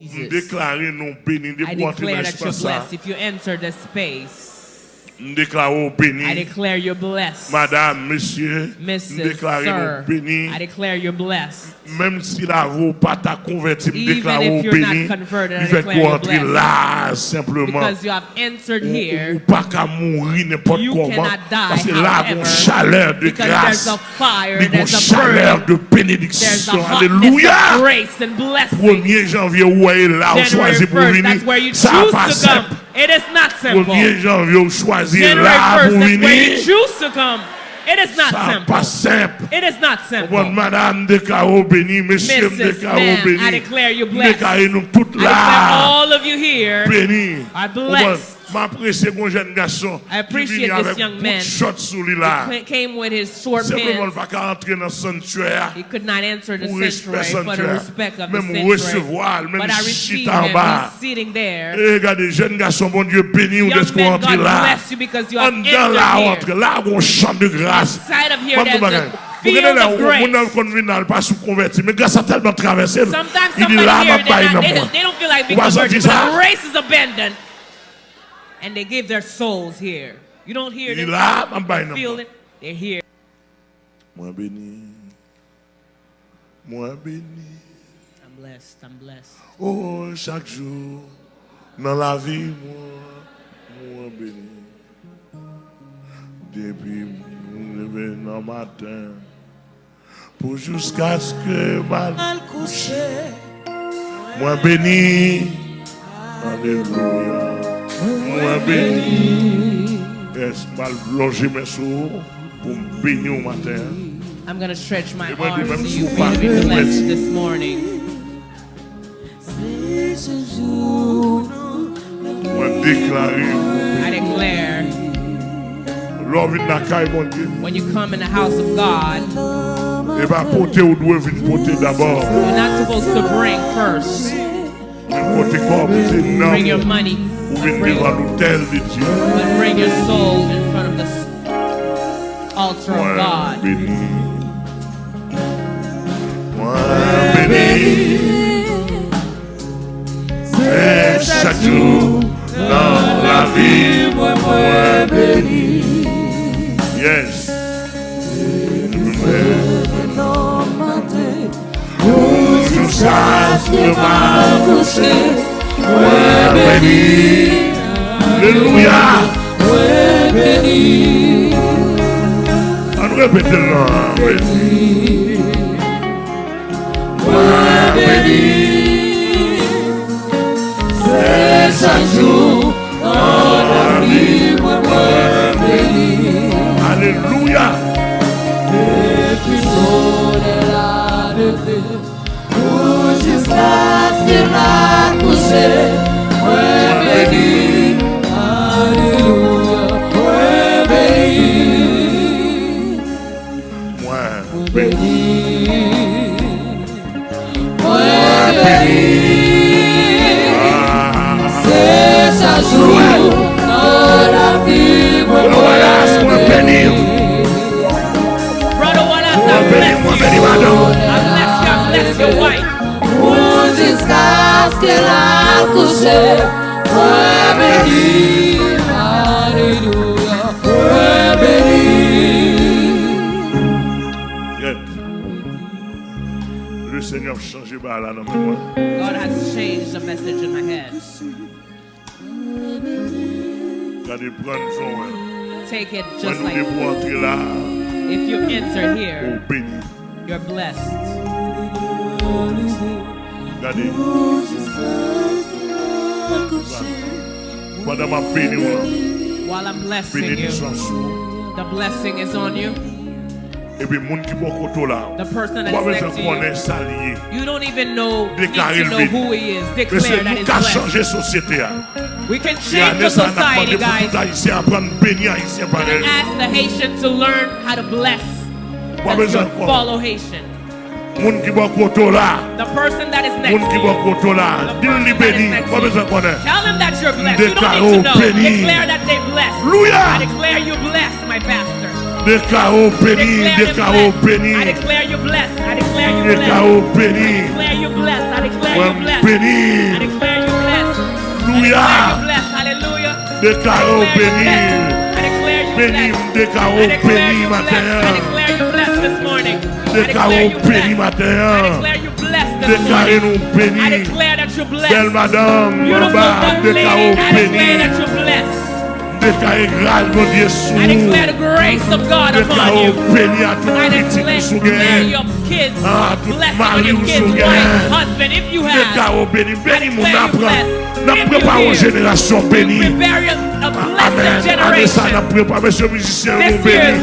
I declare that you're blessed. If you enter the space, I declare you're blessed. Madame, Monsieur, Mrs. Sir, I declare you're blessed. Même si la roue pas ta converti, Even if you're not converted, I declare you're blessed. Là, simplement. Because you have entered here, ou pas qu'à mourir n'importe comment. Cannot die, parce que là, il y a une chaleur de grâce. There's a fire, il y a une chaleur de bénédiction. Alléluia. 1er janvier, où est là, où choisit pour venir. Ça pas simple. It is not simple. 1er janvier, où choisit January là 1st, pour that's where you venir. choose to come. It is not simple. Pas simple. It is not simple. Madame déclare béni, monsieur déclare béni. I declare you blessed. Déclare nous toutes là. I declare all of you here béni. are blessed. I appreciate this young man. He came with his short pants. He could not enter the sanctuary for the respect of the sanctuary. But I received him. He's sitting there. Young men, God bless you because you have entered here. Inside of here, there's a field of grace. Sometimes somebody here, they don't feel like being converted, but the grace is abandoned. And they give their souls here. You don't hear them. Feel it. They're here. I'm blessed. I'm blessed. Oh, chaque jour dans la vie, moi béni. Depuis me lever dans le matin, pour jusqu'à ce que mal couche. Moi béni. Alléluia. Moi béni. Yes, mal longer mes sous pour me bénir au matin. I'm going to stretch my arms to you for you to be blessed this morning. I declare when you come in the house of God, you're not supposed to bring first. Bring your money. But bring your soul in front of the altar of God. Chaque jour dans la vie, moi béni. Yes. Jusqu'à ce que ma couche, moi béni. Alléluia. Moi béni. On répète le nom. Béni. Moi béni. C'est chaque jour dans la vie, moi béni. Alléluia. Depuis son là de jusqu'à ce que la couche, moi béni. Alléluia. Moi béni. Moi béni. Moi béni. Chaque jour dans la vie, moi béni. Brother Wallace, I bless your wife. Jusqu'à ce qu'elle a couché, moi béni. Alléluia, moi béni. Le Seigneur a changé par là dans moi. God has changed the message in my head. Take it just like if you enter here, you're blessed. While I'm blessing you, the blessing is on you. The person that is next to you, you don't even need to know who he is. Declare that he's blessed. We can change the society, guys. We can ask the Haitians to learn how to bless and follow Haitian. The person that is next to you, tell them that you're blessed. You don't need to know. Declare that they're blessed. I declare you blessed, my pastor. Déclare béni, déclare béni. I declare you blessed. I declare you blessed. Déclare béni. I declare you blessed. I declare you blessed. Béni. I declare you blessed. Alléluia. Hallelujah. Déclare béni. I declare you Béni, blessed. déclare I declare béni you blessed. matin. I declare you blessed this morning. Déclare béni I matin. declare you blessed this Déclarez morning. nous béni. I declare that you're blessed. Belle madame, Beautiful baba, young lady, déclarez I declare béni. that you're blessed. Déclarez grâce, mon Dieu, sous. I declare the grace of God upon Déclarez you. béni à tout I petit declare sous your kids, Ah, tout blessing on mari your ou kids, sous wife, husband, if you have. Déclarez béni, béni mon declare you apprend. blessed. N'a If préparé you une hear, génération bénie. Prepare a blessed Amen. Année ça, n'a generation. préparé, monsieur musicien, This nous bénis. year,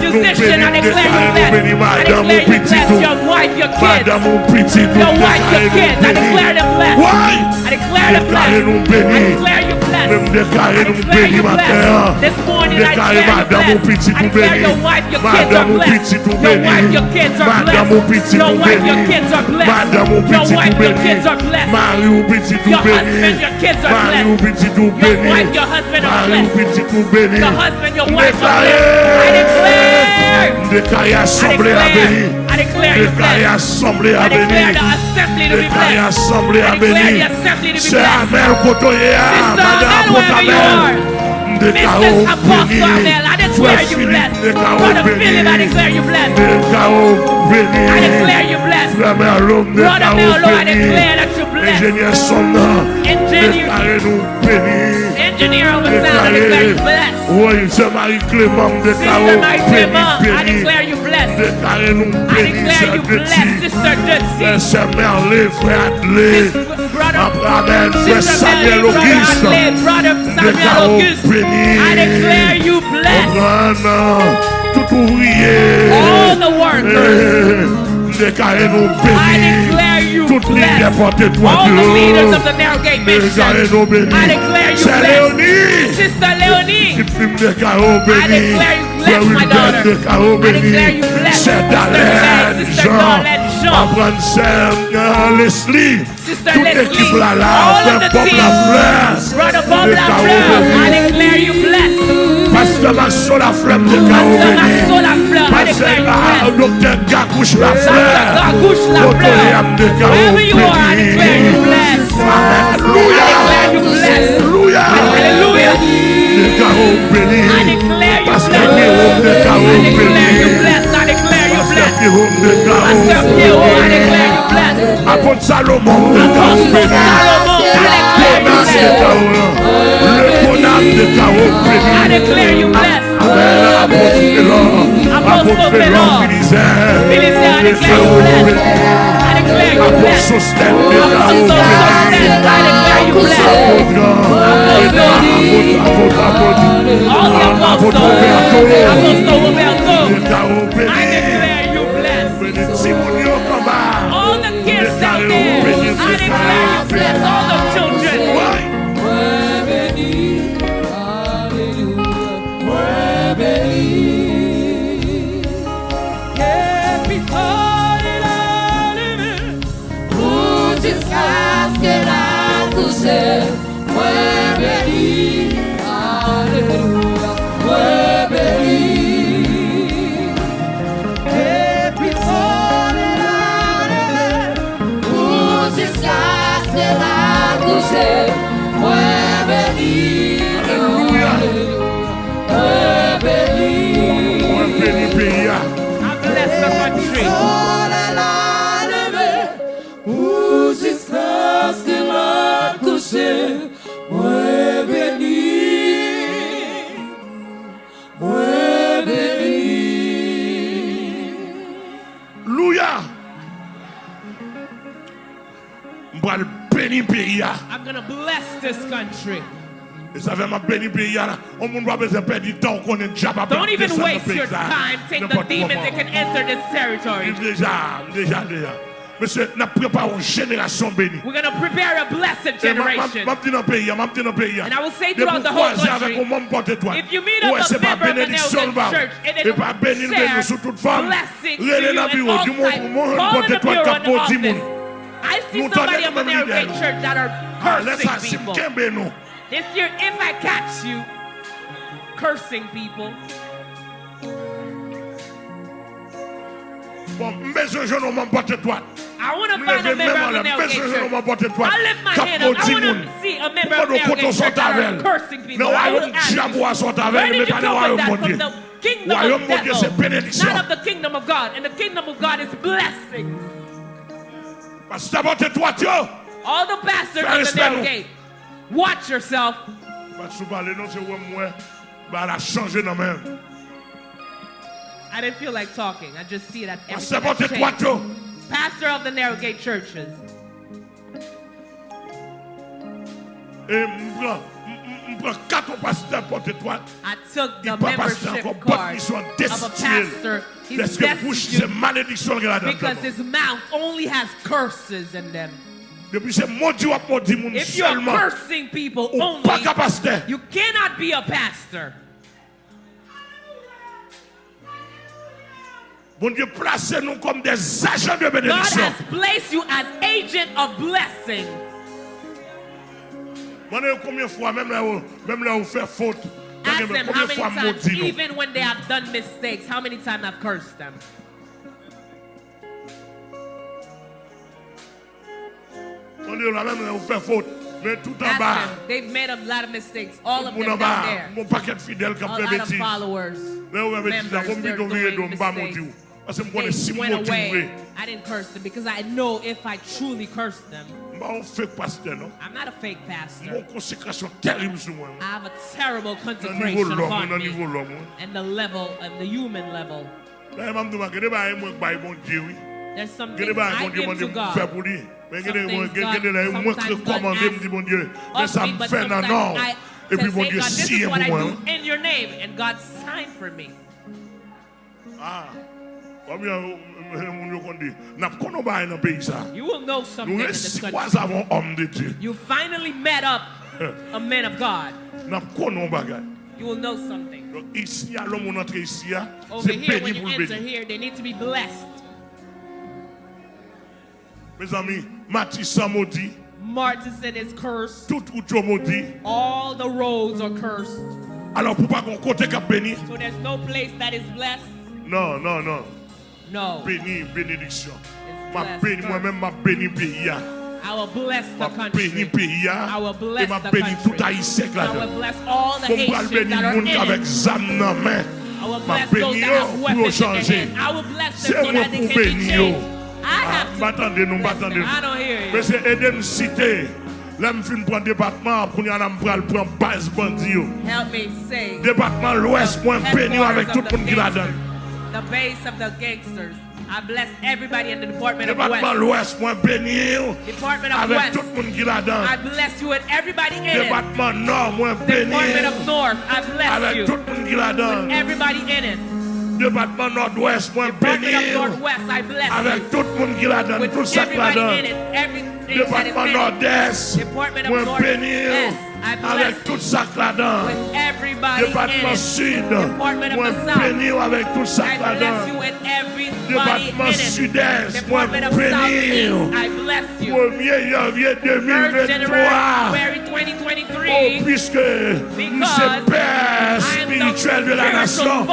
Nous musician, I bénis, declare you déclarez nous bénis, blessed. I madame, declare mon you petit blessed. tout. Your wife, your kids, Madame, mon petit tout, your wife, your déclarez kids. nous I declare them bénis. blessed. Ouais. I declare them Déclarez nous blessed. I bénis. declare you blessed. Même déclarez I nous declare bénis you matin. blessed. This morning I Déclarez declare you madame, mon blessed. petit I tout declare béni. your wife, your kids are Madame, mon blessed. petit tout Your wife, béni. your kids are Madame, mon petit blessed. Your tout wife, your béni. kids are blessed. Madame, mon Your petit wife, tout your béni. kids are blessed. Marie, mon petit tout Your béni. husband, your kids are Marie, mon blessed. petit tout Your béni. wife, your husband are Marie, mon blessed. petit tout béni. Your husband, your wife are Déclarez. blessed. I declare. Déclarez I assemblée à béni. declare. I declare you Déclarez blessed. assemblée à I declare béni. the assembly to be Déclarez blessed. assemblée à I declare béni. the assembly to be C'est blessed. Amel Kotoyea. Sister Madame Amel, wherever you Kotamel. are. Déclarez Mrs. Apostle béni. Amel, I declare Frère you Philippe, blessed. déclarez Brother béni. Philip, I declare you blessed. Déclarez béni. I declare you blessed. Frère Merlot, Brother déclarez Mello, I béni. declare that you're blessed. Ingénieur Sonda, Engineer, déclarez-nous béni. engineer of the sound, I declare you blessed. Oui, c'est Marie-Clément, Sister déclarez Mary béni, Clément, I béni. declare you blessed. Déclarez-nous I béni, declare you sœur blessed, Betty. Sister Dutzy. Sœur Merlé, frère Adlé. Brother, Amen, frère Sister Samuel Melly, Brother Auguste. Adlai, Brother Samuel Déclarez Auguste. béni. I declare you blessed. Tout ouvrier. All the workers. Déclarez-nous I béni. declare you Toutes les blessed. portez-toi All the Dieu. leaders of the narrow gate mission. Déclarez-nous béni. I declare you C'est blessed. Léonie. Sister Leonie. Qui filme déclarez I béni. declare you Frère blessed, my Wilbert, daughter. déclarez I declare béni. you blessed. C'est Sister Darlène, Meg, Sister Jean. Darlene, Jean. Apprendre sœur Leslie. Sister Toute Leslie. l'équipe là, All frère of the Bob team. Lafleur. Brother Bob Déclarez Lafleur. béni. I declare you blessed. Pasteur Maxo Lafleur, déclarez Pastor béni. Maxo Lafleur. I declare you blessed. Docteur Gagouche Dr. Lafleur. Gagouche Lafleur. Wherever you are, I declare you blessed. I declare you blessed. Alléluia. Hallelujah. Déclarez béni. I declare you Pasteur blessed. Pierrot, I déclarez declare you béni. blessed. I declare you Pasteur blessed. Pierrot, déclarez Pastor Pierrot, I béni. declare you blessed. Apôtre Salomon, déclarez Apostle béni. Salomon, I declare you Conan, blessed. déclarez. Le Conan, déclarez béni. I declare you blessed. Amen. Apôtre Félon, Apostle Apôtre Félon, Félon. Philizère, Philizère, I declare you blessed. I declare you Apôtre blessed. Sostène, Apostle déclarez béni. Sostène, I declare you blessed. Apôtre, All the apostles, Apostle Roberto, déclarez I béni. declare you blessed. Simonio Kamba, All the kids out there, I declare you blessed. All the children. Jusqu'à ce que la couche, moi béni, alléluia, moi béni. Et puis jusqu'à ce que la couche, moi béni, Alléluia. moi béni. Moi béni pays. I bless the country. Jusqu'à ce que la couche, moi béni, moi béni. Alléluia. Moi béni pays. I'm going to bless this country. Et ça fait ma béni pays. On ne va pas perdre du temps qu'on est déjà pas. Don't even waste your time. Take the demons that can enter this territory. Déjà. Monsieur, nous préparons une génération bénie. We're going to prepare a blessed generation. And I will say throughout the whole country, if you meet up a member of the Nelson Church and they don't share blessing to you in all time, call in the bureau in the office. I see somebody of the Narrowgate Church that are cursing people. This year, if I catch you cursing people, I want to find a member of the Nailgate Church. I lift my hand up. I want to see a member of the Nailgate Church that are cursing people. I will ask you, where did you come with that? From the kingdom of the devil, not of the kingdom of God. And the kingdom of God is blessing. All the pastors of the Nailgate, watch yourself. I didn't feel like talking. I just see that everything has changed. Pastor of the Nailgate churches. I took the membership card of a pastor. He's destitute because his mouth only has curses in them. If you're cursing people only, you cannot be a pastor. God has placed you as agent of blessing. Ask them how many times, even when they have done mistakes, how many times I've cursed them. Ask them. They've made a lot of mistakes. All of them down there. A lot of followers, members, they're doing mistakes. They went away. I didn't curse them because I know if I truly curse them, I'm not a fake pastor. I have a terrible consecration upon me. And the level, and the human level. There's some things I give to God. Some things God sometimes asks me, but sometimes I say, God, this is what I do in your name. And God signed for me. You will know something in this country. You finally met up a man of God. You will know something. Over here, when you enter here, they need to be blessed. Martin is cursed. All the roads are cursed. So there's no place that is blessed. No. No. Bénédiction. I will bless the country. I will bless the country. I will bless all the Haitians that are in it. I will bless those that have weapons in their hand. I will bless them so that they can be changed. I have to bless them. I don't hear you. Help me say. The base of the gangsters. I bless everybody in the Department of West. Department of West. I bless you and everybody in it. Department of North. I bless you with everybody in it. Department Nord-Ouest, Department of Northwest. I bless you with everybody in it. Department Nord-Est, Department of North-Est. I bless you with everybody Département Sud, Department of the South. I bless you with everybody Département Sud-Est, Department of Southeast. I bless you. 1er janvier 2023. Puisque nous sommes père spirituel de la nation,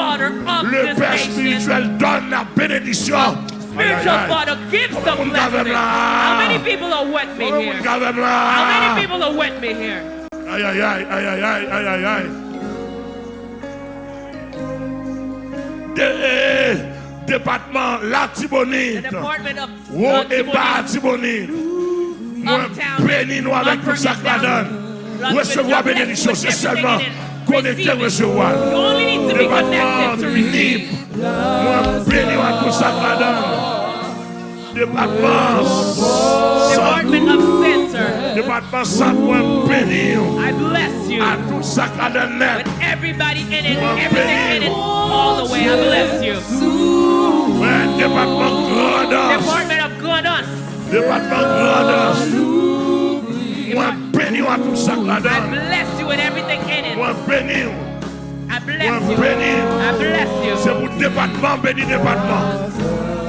le père spirituel donne la bénédiction. Spiritual Father gives the blessing. How many people are with me here? How many people are with me here? Aïe, aïe, aïe, aïe, aïe, aïe, aïe, aïe, aïe. Département Latibonite. Haut et bas Tibonite. Moi, bénis nous avec tout ça que la donne. Recevoir bénédiction, c'est seulement connecter, recevoir. Département libre. Moi, bénis nous avec tout ça que la donne. Department of Center. Department Centre, béni. I bless you. À tout ça que la donne. With everybody in it, everything in it, all the way. I bless you. Department of Gladys. Department Gladys. Moi, béni à tout ça que la donne. I bless you with everything in it. Moi, béni. I bless you. I bless you. C'est pour département, béni département.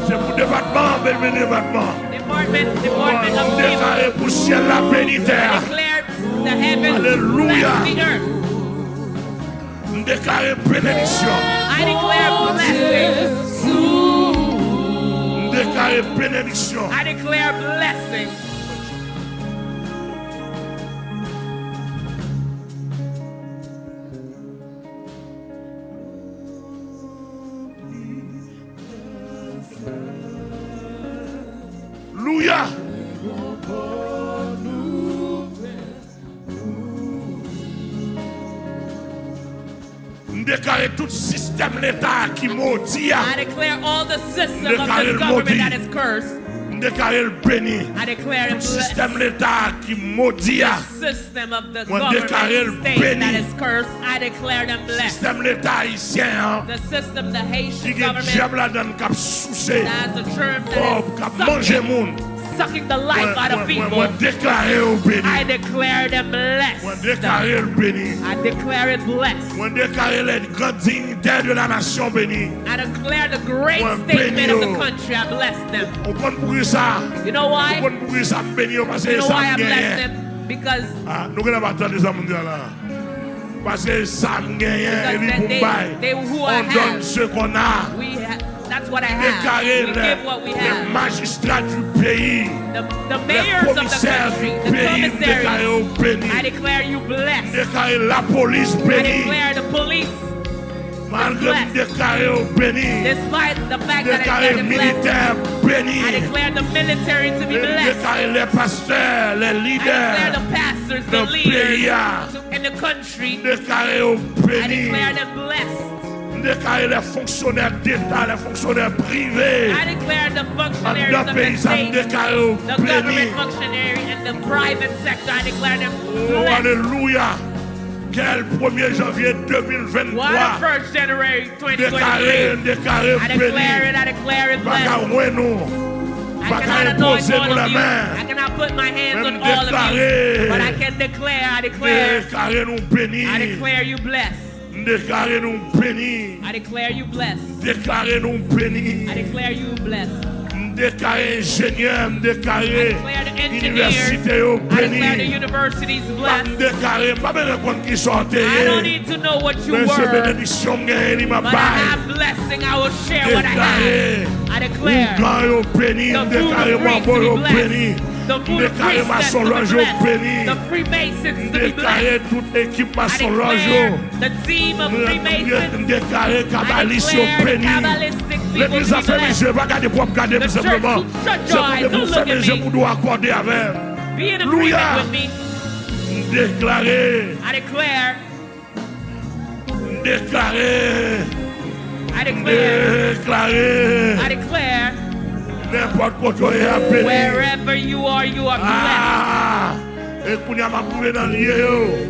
C'est pour département, béni département. Department of déclare pour ciel la béni terre. The heavens, Alléluia. bless the earth. Déclare bénédiction. I declare blessing. déclare bénédiction. I declare blessing. Alléluia. Déclare tout système l'État qui maudit. I declare all the system of this government that is cursed. Déclare le béni. I declare Tout système l'État qui maudit. The system of the government state that is cursed. I declare them blessed. Système l'État haïtien. The system, the Haitian Qui government. diable là dans cap soucé. That's a term that is sucking the life out of people. I declare them blessed. I declare it blessed. I declare the great statement of the country. I bless them. You know why? You know why I bless them? Because they who I have. That's what I have. We give what we have. The mayors of the country, the commissaries, I declare you blessed. I declare the police blessed. Despite the fact that I declare them blessed, I declare the military to be blessed. I declare the pastors, the leaders in the country, I declare them blessed. Les fonctionnaires d'État, les fonctionnaires privés. I declare the functionaries of the state, the government functionary and the private sector. I declare them blessed. Alléluia. Quel 1er janvier 2023. What a 1st January 2023. I declare it blessed. I cannot anoint all of you. I cannot put my hands on all of you. But I can declare, I declare you blessed. Déclarez-nous bénis. I declare you blessed. Déclarez-nous bénis. I declare you blessed. Déclarez ingénieur, déclarez université au béni. I declare the universities blessed. Déclarez pas besoin qu'on qui sorte. I don't need to know what you were. But I have blessing. I will share what I have. I declare the food of Greece to be blessed. The food of Greece to be blessed. The Freemasons to be blessed. The team of Freemasons. I declare the Kabbalistic people to be blessed. The church, shut your eyes, don't look at me. Be in agreement with me. I declare. I declare. Wherever you are blessed.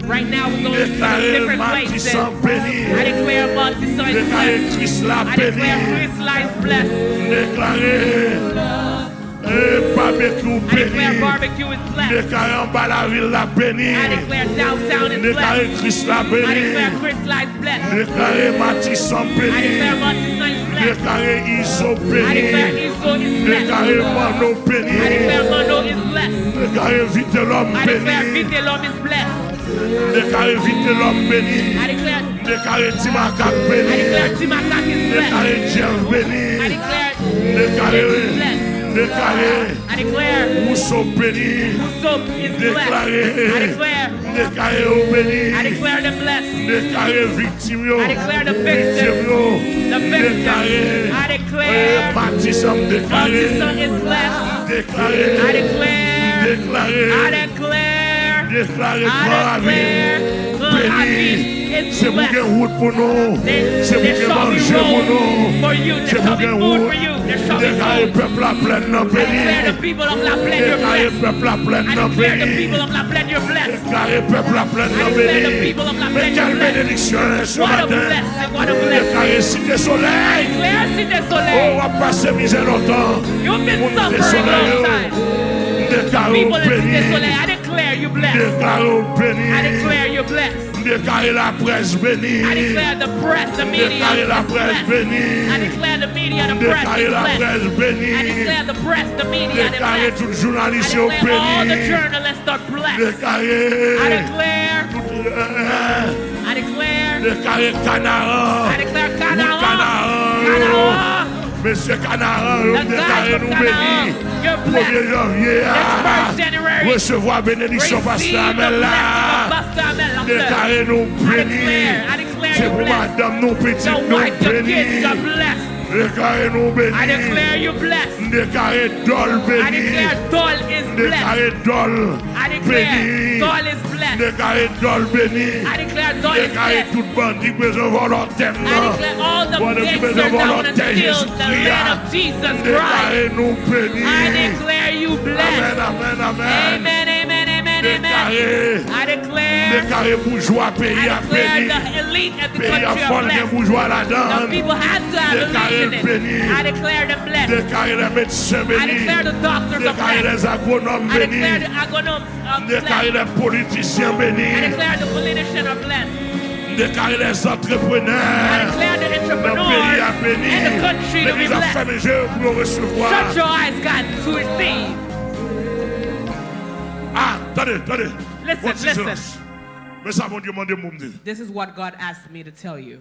Right now we're going to different places. I declare Bondye is blessed. I declare Christ is blessed. I declare barbecue is blessed. I declare downtown is blessed. I declare Chris is blessed. I declare Matissa is blessed. I declare Iso is blessed. I declare Mano is blessed. I declare Vitelom is blessed. I declare Timakak is blessed. I declare I declare Usopp is blessed. I declare the blessed. I declare the victim. I declare Matissa is blessed. I declare c'est pour que route pour nous, c'est pour que manger pour nous, c'est pour que route. Déclarez peuple la plaine dans le pays. Déclarez peuple la plaine dans le pays. Déclarez peuple la plaine dans le pays. Mais quelle bénédiction ce matin. Déclarez cité soleil. Oh, on va passer misère longtemps. Monte soleil. Déclarez au béni. Déclarez au béni. Déclarez la presse bénie. I declare the press, the media, la presse bénie. I declare the media, the press is blessed. I declare the press, the media, the Déclarez tout journaliste I declare béni. all the journalists are blessed. Déclarez. I declare Déclarez Canara. I declare Canara. Monsieur Canaran, déclarez nous bénis. You're blessed. 1er janvier, This 1st January, recevoir bénédiction Pasteur Amel là. Déclarez nous bénis. C'est pour madame, nos petites, nous bénis. Déclarez nous bénis. I declare you blessed. Déclarez Dol béni. I declare Dol is blessed. Déclarez Dol I declare Dol is blessed. Déclarez Dol béni. I declare Dol is Déclarez blessed. tout bandit besoin volontaire. I declare all the gangsters down and still the land of Jesus Christ. Déclarez nous bénis. I declare you blessed. Amen, amen, amen. Amen, amen, amen, Déclarez. amen. I declare. Déclarez bourgeois pays à I declare béni. the elite and the Pays à country fond are les blessed. bourgeois là-dedans. The people have to have Déclarez elite in béni. it. I declare them blessed. Déclarez les médecins I bénis. declare the doctors are Déclarez blessed. les agronomes I declare bénis. the agronomes Déclarez blessed. les politiciens I bénis. declare the politicians are blessed. Déclarez les I entrepreneurs. declare the Le pays à entrepreneurs béni. and the country to be L'église a blessed. fermé les yeux pour recevoir. Shut your eyes, God, to receive. Ah, attendez. Listen, Voici listen. silence. Mais ça, mon Dieu, m'a demandé. This is what God asked me to tell you.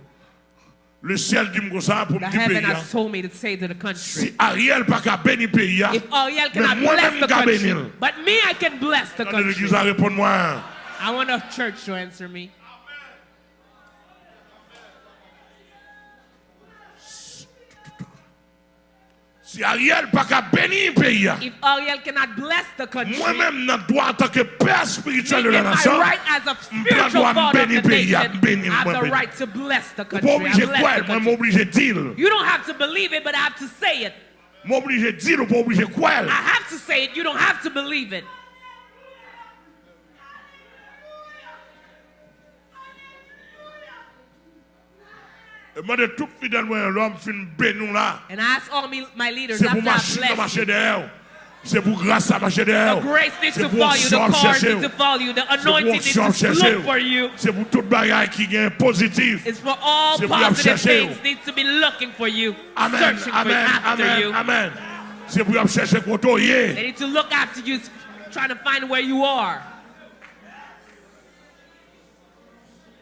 Le ciel dit comme ça pour The me dire heaven pays. has told me to say to the country. Si Ariel pas qu'à bénir pays, If Ariel cannot mais moi-même bless the qu'à country, bénir. but me, I can bless the Attendez, country. l'église a répondu moi. I want a church to answer me. Si Ariel pas qu'à bénir pays, If Ariel cannot bless the country, moi-même, dans droit en tant que père spirituel de in la my nation, right as a spiritual dois father of bénir the pays, nation, bénir, I have the bénir. right to bless the Ou country. pas I obligé bless quoi, the moi country. m'obligé dire. You don't have to believe it, but I have to say it. M'obligé dire ou pas obligé quoi. I have to say it. You don't have to believe it. Et moi de tout fidèle l'homme fin bénou là. And I ask all my leaders C'est pour after I machine à bless marcher you. derrière. C'est pour grâce à marcher derrière. The grace needs C'est to pour follow you. The onction cars chercher. need to follow you. The C'est pour anointing needs onction to chercher. look for you. C'est pour toute bagaille qui est positif. It's for all C'est pour positive chercher. things needs to be looking for you, Amen, searching for you, amen, after amen, you. amen. C'est pour chercher côté. They need to look after you, trying to find where you are.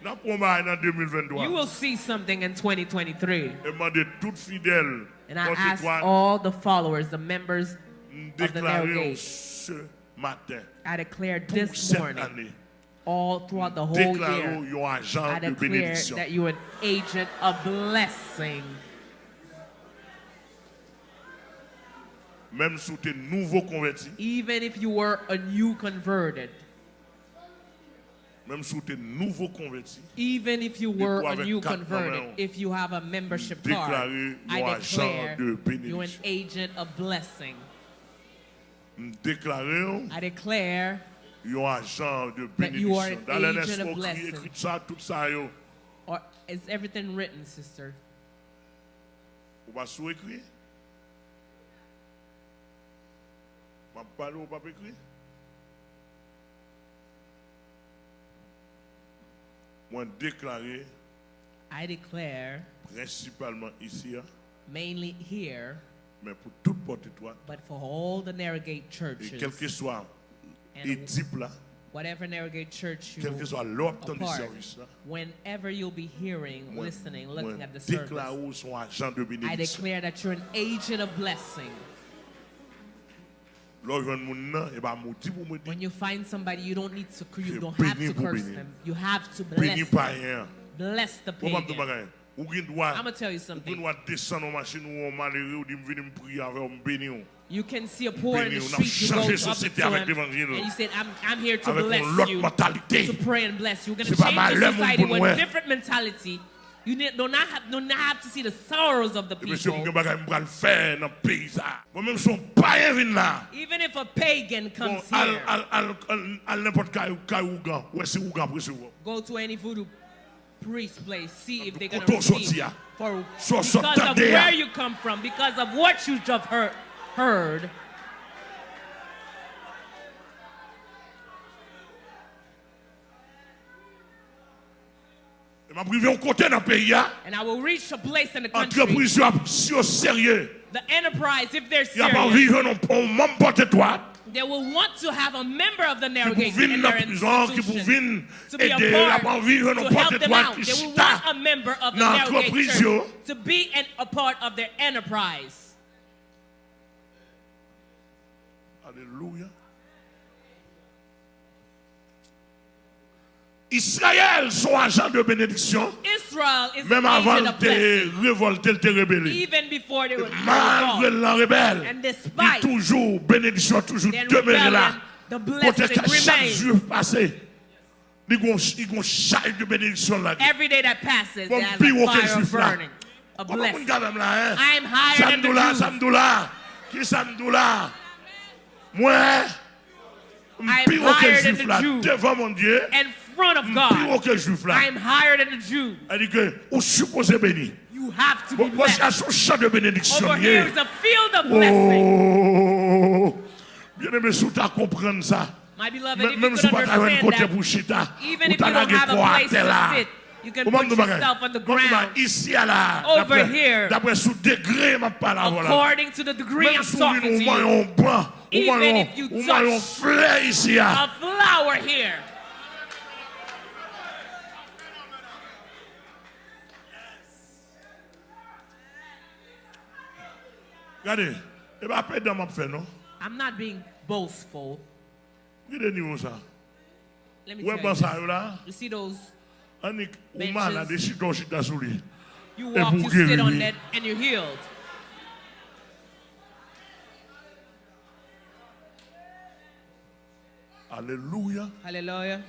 You will see something in 2023. And I ask all the followers, the members of the narrow gate, I declare this morning, all throughout the whole year, I declare that you're an agent of blessing. Even if you were a new converted. Even if you were a new converted, if you have a membership card, I declare you're an agent of blessing. I declare that you are an agent of blessing. Or is everything written, sister? I declare, principalement ici, mainly here, mais pour toute porte-étoile, but for all the Narrowgate churches, et quel que soit and équipe là, whatever Narrowgate church you quel que soit l'autre temps du apart, service là, whenever you'll be hearing, listening, looking at the déclare service, son agent de I bénédiction. declare that you're an agent of blessing. When you find somebody, you don't need to, you don't have to curse them. You have to bless them. Bless the pagan. I'm going to tell you something. You can see a poor in the street, you go up to him, and you say, I'm here to bless you, to pray and bless you. We're going to change the society with a different mentality. You do not have to see the sorrows of the people. Even if a pagan comes here, go to any voodoo priest place, see if they're going to receive because of where you come from, because of what you just heard. And I will reach a place in the country. The enterprise, if they're serious, They will want to have a member of the congregation in their institution to be a part, to help them out. They will want a member of the congregation to be a part of their enterprise. Alléluia. Israël sont agents de bénédiction. Israel is même avant de révolter, de rebelle. Even before they were malgré la rebelle, and despite toujours bénédiction toujours demeure là. The blessing remains. Every day that passes, there's a fire of burning. A blessing. I am higher than the Jews. Moi, I am higher than the Jews. Devant mon Dieu, in front of God, I am higher than the Jews. You have to be blessed. Over here is a field of blessing. My beloved, if you could understand that, even if you don't have a place to sit, you can put yourself on the ground. Over here, according to the degree I'm talking to you, even if you touch a flower here. I'm not being boastful. Let me tell you. You see those benches? You walk, you sit on that, and you're healed. Hallelujah. Hallelujah.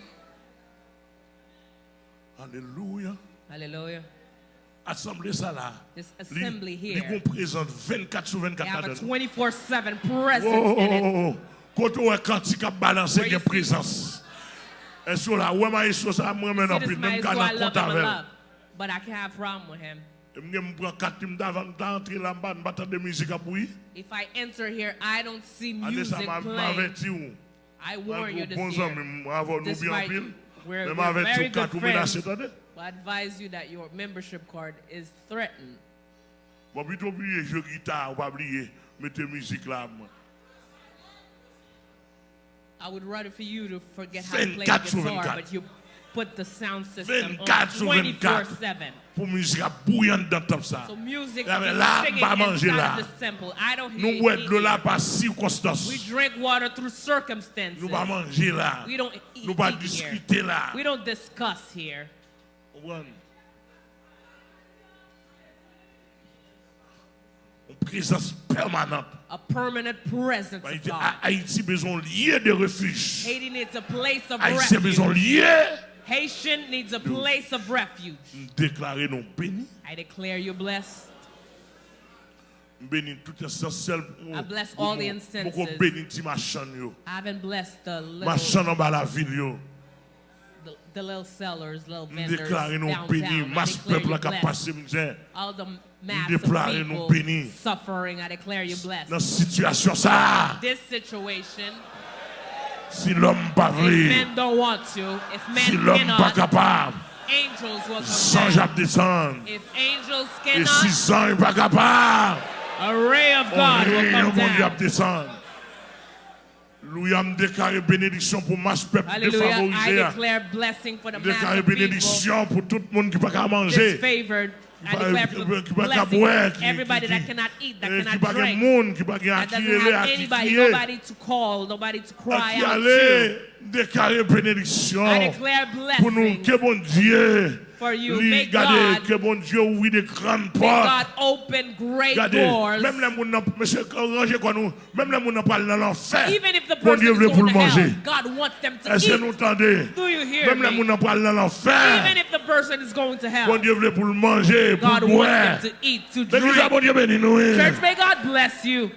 Hallelujah. Hallelujah. This assembly here, they have a 24/7 presence in it. Quand on cantique balancer une présence. Et sur la ouais mais ça ça moi même plus même quand on compte avec. But I can't have problem with him. If I enter here, I don't see music playing. I warn you this year. Despite we're very good friends, I advise you that your membership card is threatened. I would rather for you to forget how to play the guitar, but you put the sound system on 24/7. So music, singing inside the temple. I don't hear it. We drink water through circumstances. We don't eat here. We don't discuss here. Présence permanente. A permanent presence of God. Haïti besoin lieu de refuge. Haiti needs a place of Haïti besoin lieu. Haitian needs a place of refuge. Déclarer nous bénis. I declare you blessed. Bénis tout essentiel. I bless all the incenses. I haven't blessed the little. The little sellers, little vendors downtown. I declare you blessed. All the mass of people suffering, I declare you blessed. This situation, if men don't want to, if men cannot, angels will come down. If angels cannot, a ray of God will come down. Hallelujah. I declare blessing for the mass of people. Disfavored. I declare blessing everybody that cannot eat, that cannot drink, that doesn't have anybody, nobody to call, nobody to cry out to. I declare blessing for you. May God open great doors. Even if the person is going to hell, God wants them to eat. Do you hear me? Even if the person is going to hell, God wants them to eat, to drink. Church, may God bless you.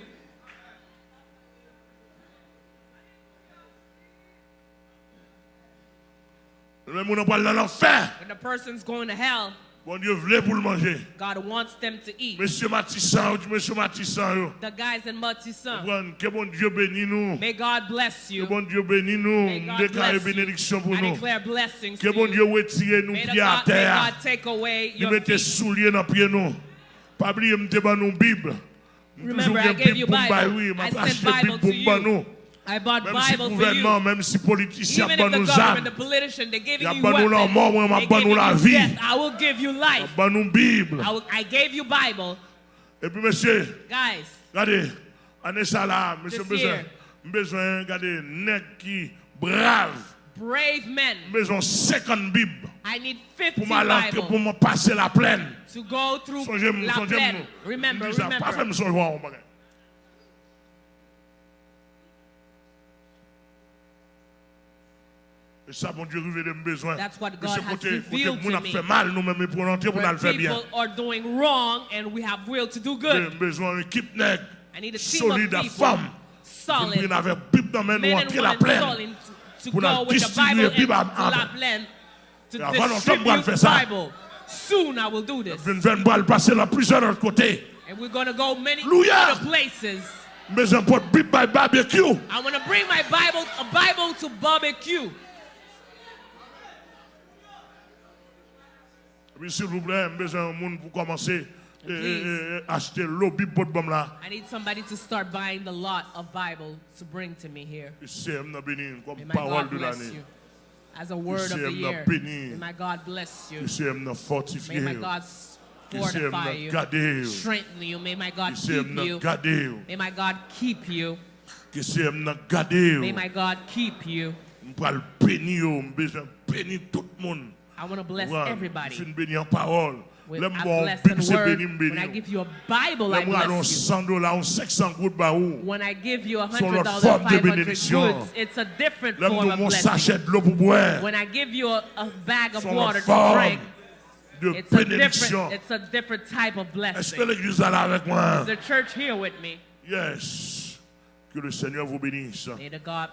When the person's going to hell, God wants them to eat. The guys in Matissan, may God bless you. May God bless you. I declare blessings to you. May God take away your feet. Remember, I gave you Bible. I sent Bible to you. I bought même Bible si for you. même si politiciens Even if ban the nous government, âmes, the politician, they're giving y a you ban nous la weapons, mort, moi m'a they're ban nous la giving you vie. death. I will give you life. Ban nous Bible. I gave you Bible. Et puis monsieur, guys, regardez, année ça là, monsieur besoin regardez nèg qui brave men. Besoin 50 Bibles. I need 50 Bibles pour me passer la plaine. To go through la plaine. Remember. Pas faire me songe. Et ça, bon Dieu, rive de besoin. That's what God has revealed to me. Fait mal, nous même pour rentrer pour le faire bien. People are doing wrong and we have will to do good. Besoin d'une équipe nègre. I need a team of people, femmes. solid, men and women to go with the Bible into la plaine to distribute the Bible. Soon I will do this. And we're going to go many other places. I want to bring my Bible, a Bible to barbecue. S'il vous plaît, besoin de monde pour commencer acheter l'eau Bible pour bon là. I need somebody to start buying the lot of Bible to bring to me here. C'est me béni comme May my parole God de bless l'année. you. As a word of the year. May my God bless you. May my God fortify you, strengthen you. May my God keep you. May my God keep you. May my God keep you. I want to bless everybody. With a blessed word. When I give you a Bible, I bless you. When I give you $100, $500 goods, it's a different form of blessing. When I give you a bag of water to drink, it's a different type of blessing. Is the church here with me? Yes. Que le Seigneur vous bénisse.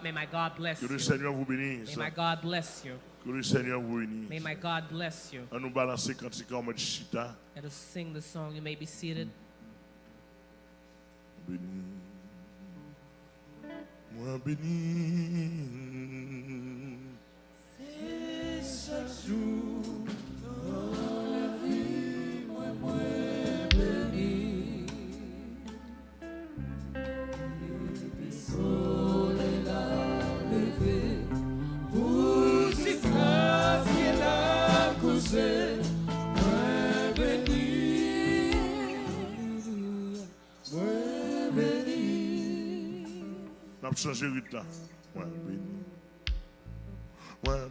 May my God bless you. Que le Seigneur vous bénisse. May my God bless you. Que le Seigneur vous bénisse. May my God bless you. On nous balancer cantique en mode chita. Let us sing the song. You may be seated. Béni. Moi béni. C'est chaque jour. On a changé rythme là. Moi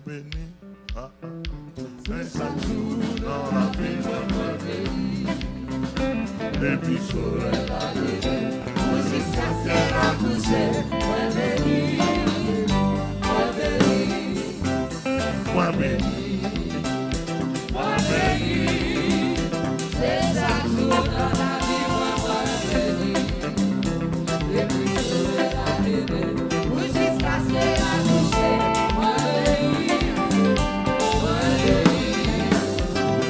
béni. Moi béni. C'est chaque jour dans la vie. Moi béni. Et puis soleil la levé. Jusqu'à ce qu'elle a couché. Moi béni. Moi béni. Moi béni. Moi béni. C'est chaque jour dans la vie. Moi béni. Et puis soleil la levé. Jusqu'à ce qu'elle a couché. Moi béni. Moi béni.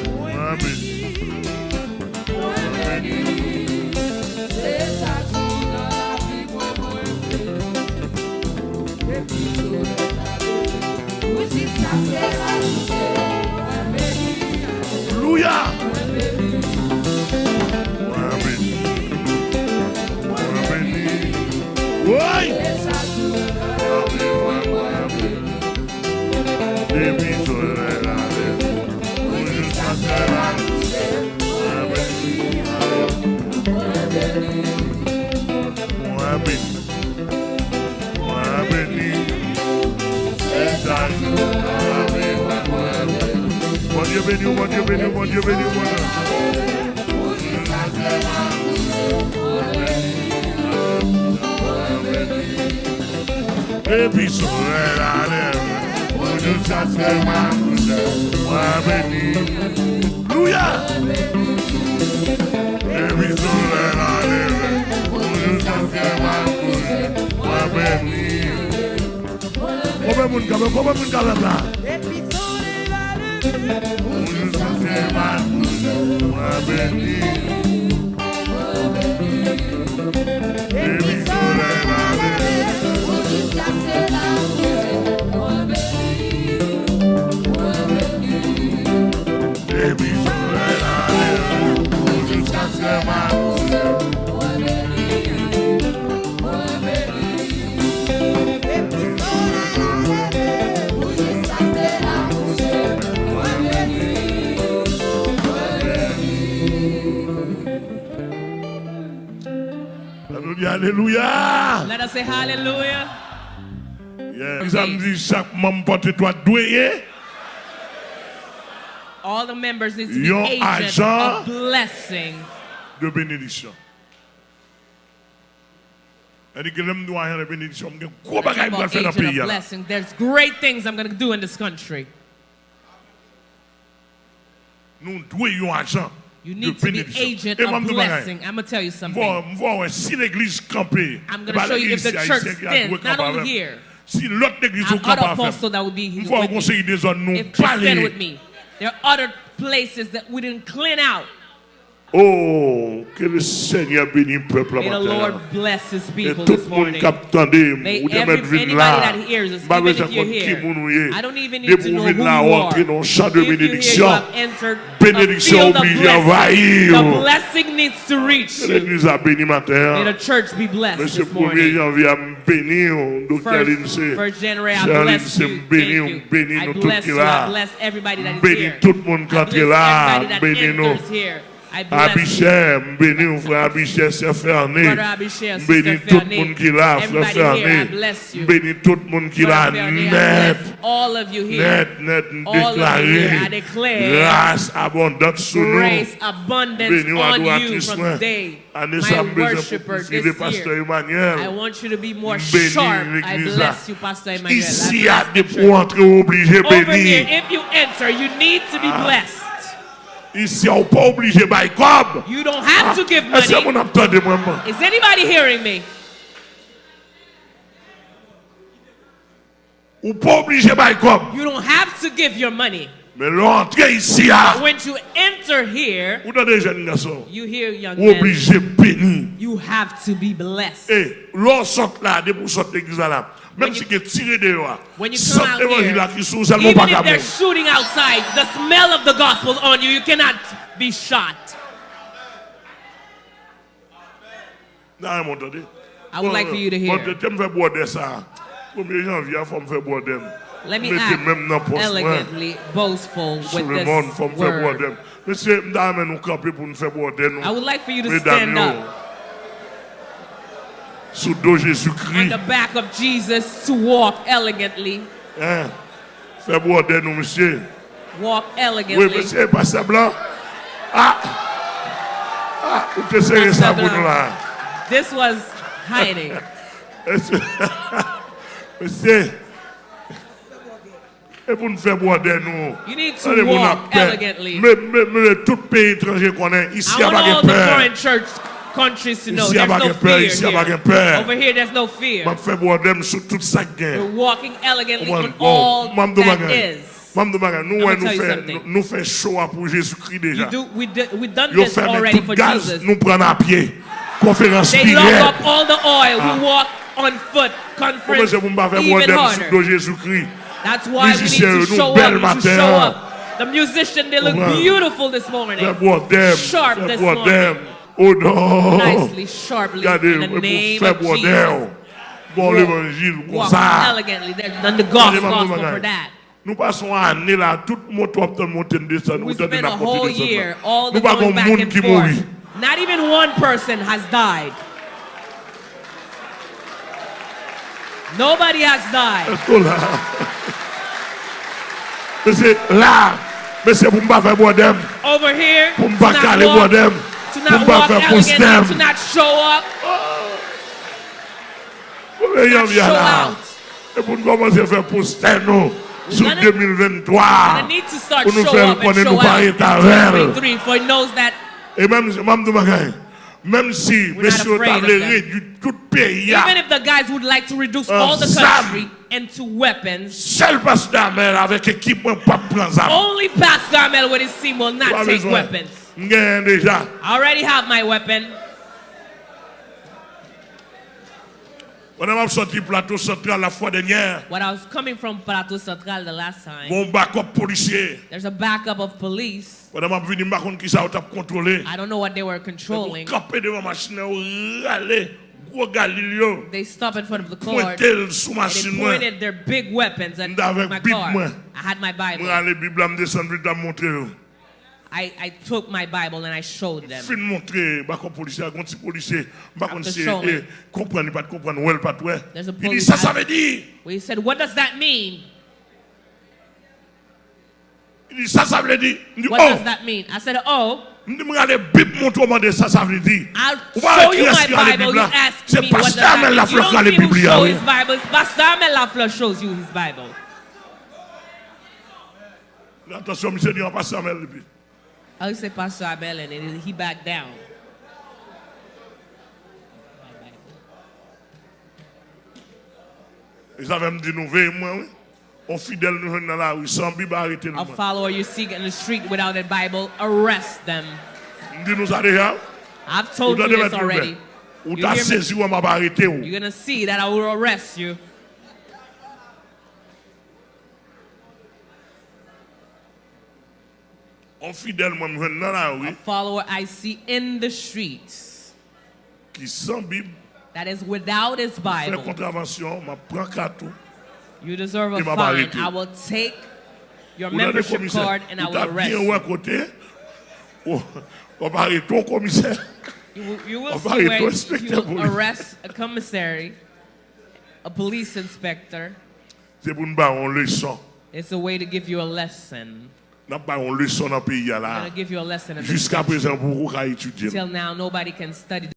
Moi béni. Moi béni. C'est chaque jour dans la vie. Moi béni. Et puis soleil la levé. Jusqu'à ce qu'elle a couché. Moi béni. Alléluia. Oui! Bon Dieu béni, et puis soleil la lèvre, pour nous chasser ma couche, moi béni. Alléluia. Et puis soleil la lèvre, pour nous chasser ma couche, moi béni. Combien de monde là? Et puis soleil la lèvre, pour nous chasser ma couche, moi béni. Et puis soleil la lèvre. Alléluia. Let us say hallelujah. All the members need to be agents of blessing. De bénédiction. There's great things I'm going to do in this country. You need to be agent of blessing. I'm going to tell you something. I'm going to show you if the church stands, not only here. Other apostles that would be here with me. If they stand with me. There are other places that we didn't clean out. Oh, que le Seigneur bénisse le peuple. May the Lord bless his people this morning. May anybody that hears us, even if you're here, I don't even need to know who you are. If you're here, you have entered a field of blessing. The blessing needs to reach. May the church be blessed this morning. First January, I bless you. Thank you. I bless you. I bless everybody that is here. I bless everybody that enters here. Abichère, bénis frère Abichère, c'est ferné. Bénis tout le monde qui l'a, frère ferné. Bénis tout le monde qui l'a net déclaré. Grâce abondante sur nous. Bénis adoratrice. My worshiper this year, I want you to be more sharp. I bless you, Pastor Emmanuel. Ici, over here, if you enter, you need to be blessed. Ici, on pas obligé by cob. You don't have to give money. Is anybody hearing me? Ou pas obligé by cob. You don't have to give your money. Mais l'entrée ici But when you enter here, you hear young men, you have to be blessed. When you come out here, even if they're shooting outside, the smell of the gospel on you, you cannot be shot. I would like for you to hear. Let me act elegantly boastful with this word. I would like for you to stand up on the back of Jesus to walk elegantly. Walk elegantly. This was hiding. You need to walk elegantly. I want all the foreign church countries to know there's no fear here. Over here there's no fear. We're walking elegantly on all that is. I'm going to tell you something. We've done this already for Jesus. They lock up all the oil. We walk on foot. Conference even harder. That's why we need to show up. We should show up. The musicians, they look beautiful this morning. Sharp this morning. Nicely, sharply, in the name of Jesus. Walk elegantly. They've done the gospel for that. We spent a whole year, all the going back and forth. Not even one person has died. Nobody has died. Over here, to not walk elegantly, to not show up, not show out. We're gonna need to start show up and show out in 2023, for he knows that même si messieurs t'avaient tout pays, even if the guys would like to reduce all the country into weapons, seul Pastor Amel avec équipement pas prendre armes. Only Pastor Amel with his team will not take weapons. I already have my weapon. When I was sorti plateau central la fois dernière, when I was coming from plateau central the last time, mon backup policier. There's a backup of police. When I'm venu ma kon ki sa t'a contrôler. I don't know what they were controlling. Campé devant machine râler gros galilio. They stopped in front of the car. They pointed their big weapons at my car. I had my Bible. I took my Bible and I showed them. Fin montrer ba kon policier, gon ti policier, ba kon si comprendre pas comprendre ou elle pas toi. There's a Il dit police. ça veut dire. We said, what does that mean? Il dit ça veut dire. What does that mean? I said, oh. I'll show you my Bible. You ask me what does that mean. You don't see who shows his Bible. Pastor Amel Lafleur shows you his Bible. Attention, monsieur dit Pastor Amel. I say Pastor Amel and he backed down. Ils avaient me dit nous veillons moi oui. On fidèle nous dans la rue sans Bible arrêter nous. A follower you seek in the street without a Bible, arrest them. Dit nous ça déjà. I've told you this already. Ou t'as saisi ou m'a arrêté ou. You're going to see that I will arrest you. On fidèle moi me dans la rue. A follower I see in the streets. Qui sans Bible. That is without his Bible. Contravention, m'a prend carte. You deserve a fine. I will take your membership card and I will arrest you. You will see where you will arrest a commissary, a police inspector. It's a way to give you a lesson. I'm going to give you a lesson. Till now, nobody can study